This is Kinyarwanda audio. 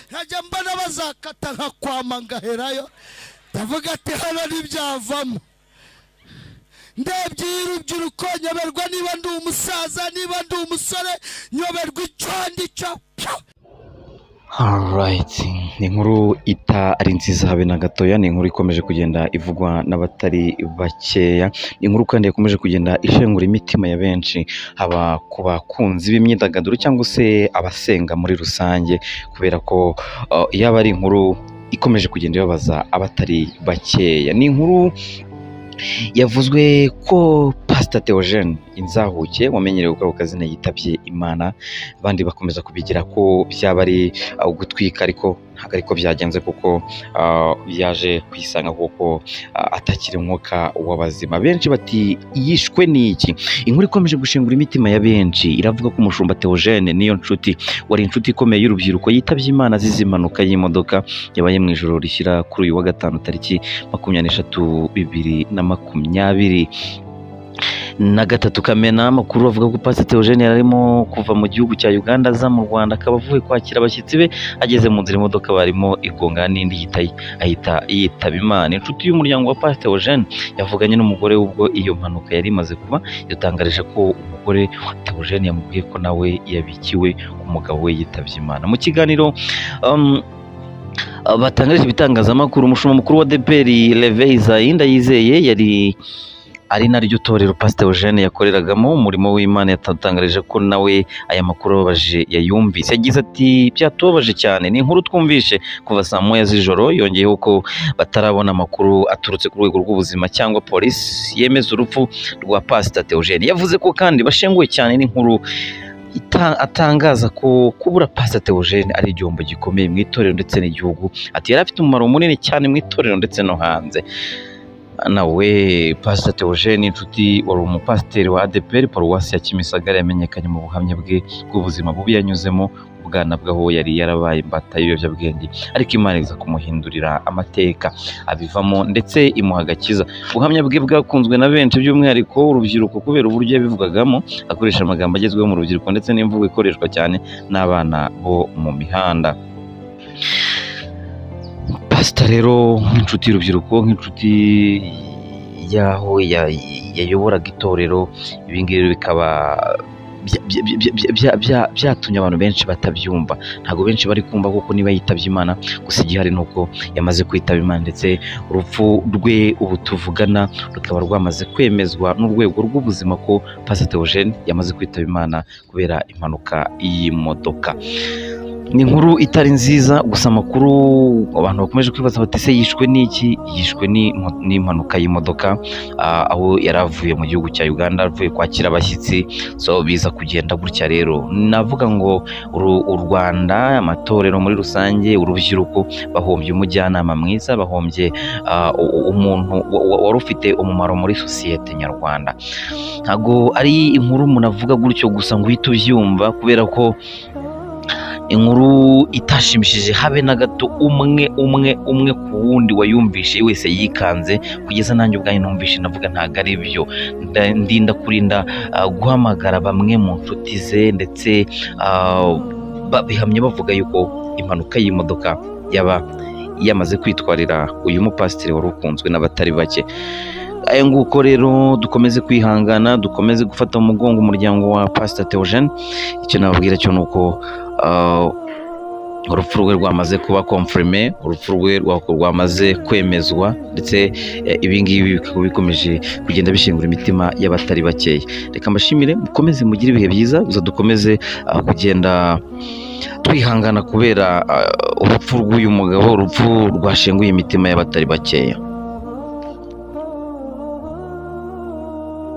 nkajya mbona bazakata nkakwama ngaherayo ndavuga ati hano ntibyavamo ndebye urubyiruko nyoberwa niba ndi umusaza niba ndi umusore nyoberwa icyo ndicyo. Alright, ni inkuru itari nziza habe na gatoya, ni inkuru ikomeje kugenda ivugwa n'abatari bakeya, ni inkuru kandi yakomeje kugenda ishengura imitima ya benshi, haba ku bakunzi b'imyidagaduro cyangwa se abasenga muri rusange, kubera ko yaba ari inkuru ikomeje kugenda ibabaza abatari bakeya. Ni inkuru yavuzwe ko Pastor Theogene Inzahuke wamenyerewe gukora akazina yitabye Imana, abandi bakomeza kubigira ko byaba ari gutwika, ariko ntabwo ariko byagenze kuko yaje kwisanga kuko atakiri umwuka w'abazima. Benshi bati yishwe n'iki? Inkuru ikomeje gushengura imitima ya benshi, iravuga ko umushumba Theogene niyo nshuti wari inshuti ikomeye y'urubyiruko yitabye Imana azize impanuka y'imodoka yabaye mu ijoro rishyira kuri uyu wa gatanu tariki 23 Kamena. Amakuru avuga ko Pastor Theogene yarimo kuva mu gihugu cya Uganda aza mu Rwanda, akaba avuye kwakira abashyitsi be, ageze mu nzira imodoka barimo igongana n'indi ahita yitaba Imana. Inshuti y'umuryango wa Pastor Theogene yavuganye n'umugore ubwo iyo mpanuka yari imaze kuba, yatangaje ko umugore wa Theogene yamubwiye ko nawe yabikiwe umugabo we yitabye Imana. Mu kiganiro batangaje ibitangazamakuru, umushumba mukuru wa ADEPR Rev Isaie Ndayizeye yari ari naryo torero Pastor Theogene yakoreragamo umurimo w'Imana, yatangaje ko nawe aya makuru ababaje yayumvise. Yagize ati byatubabaje cyane, ni inkuru twumvishe kuva saa 9 z'ijoro. Yongeyeho ko batarabona amakuru aturutse ku rwego rw'ubuzima cyangwa polisi yemeza urupfu rwa Pastor Theogene. Yavuze ko kandi bashenguwe cyane n'inkuru atangaza ko kubura Pastor Theogene ari igihombo gikomeye mu itorero ndetse n'igihugu. Ati yari afite umumaro munini cyane mu itorero ndetse no hanze. Nawe Pastor Theogene inshuti wari umupasiteri wa ADEPR Paruwasi ya Kimisagara yamenyekanye mu buhamya bwe bw'ubuzima bubi yanyuzemo, ubwana bwaho yari yarabaye imbata y'ibiyobyabwenge, ariko Imana iza kumuhindurira amateka abivamo ndetse imuha agakiza. Ubuhamya bwe bwakunzwe na benshi, by'umwihariko urubyiruko, kubera uburyo yabivugagamo akoresha amagambo agezweho mu rubyiruko ndetse n'imvugo ikoreshwa cyane n'abana bo mu mihanda. Pastor rero nk'inshuti y'urubyiruko, nk'inshuti yaho yayoboraga itorero, ibingibi bikaba byatumye abantu benshi batabyumva. Ntabwo benshi bari kumva kuko niba yitabye Imana, gusa igihari nuko yamaze kwitaba Imana, ndetse urupfu rwe ubu tuvugana rukaba rwamaze kwemezwa n'urwego rw'ubuzima ko Pastor Theogene yamaze kwitaba Imana kubera impanuka y'imodoka. Ni inkuru itari nziza, gusa amakuru abantu bakomeje kwibaza bati se yishwe n'iki? Yishwe n'impanuka y'imodoka, aho yaravuye mu gihugu cya Uganda avuye kwakira abashyitsi, so biza kugenda gutya. Rero navuga ngo u Rwanda, amatorero muri rusange, urubyiruko bahombye umujyanama mwiza, bahombye umuntu wari ufite umumaro muri sosiyete nyarwanda. Ntago ari inkuru umuntu avuga gutyo gusa ngo uhite ubyumva, kubera ko inkuru itashimishije habe na gato. umwe ku wundi wayumvishe wese yikanze, kugeza nanjye ubwanjye numvishe navuga ntago ari byo. Ndinda kurinda guhamagara bamwe mu nshuti ze, ndetse bihamye bavuga yuko impanuka y'imodoka yaba yamaze kwitwarira uyu mupasiteri wari ukunzwe n'abatari bake. Ayo nguko rero dukomeze kwihangana, dukomeze gufata mu mugongo umuryango wa Pastor Theogene. Icyo nababwira cyo nuko urupfu rwe rwamaze kuba confirmé, urupfu rwe rwamaze kwemezwa, ndetse ibingibi bikaba bikomeje kugenda bishingura imitima y'abatari bakeya. Reka mbashimire, mukomeze mugire ibihe byiza, gusa dukomeze kugenda twihangana kubera urupfu rw'uyu mugabo, urupfu rwashenguye imitima y'abatari bakeya.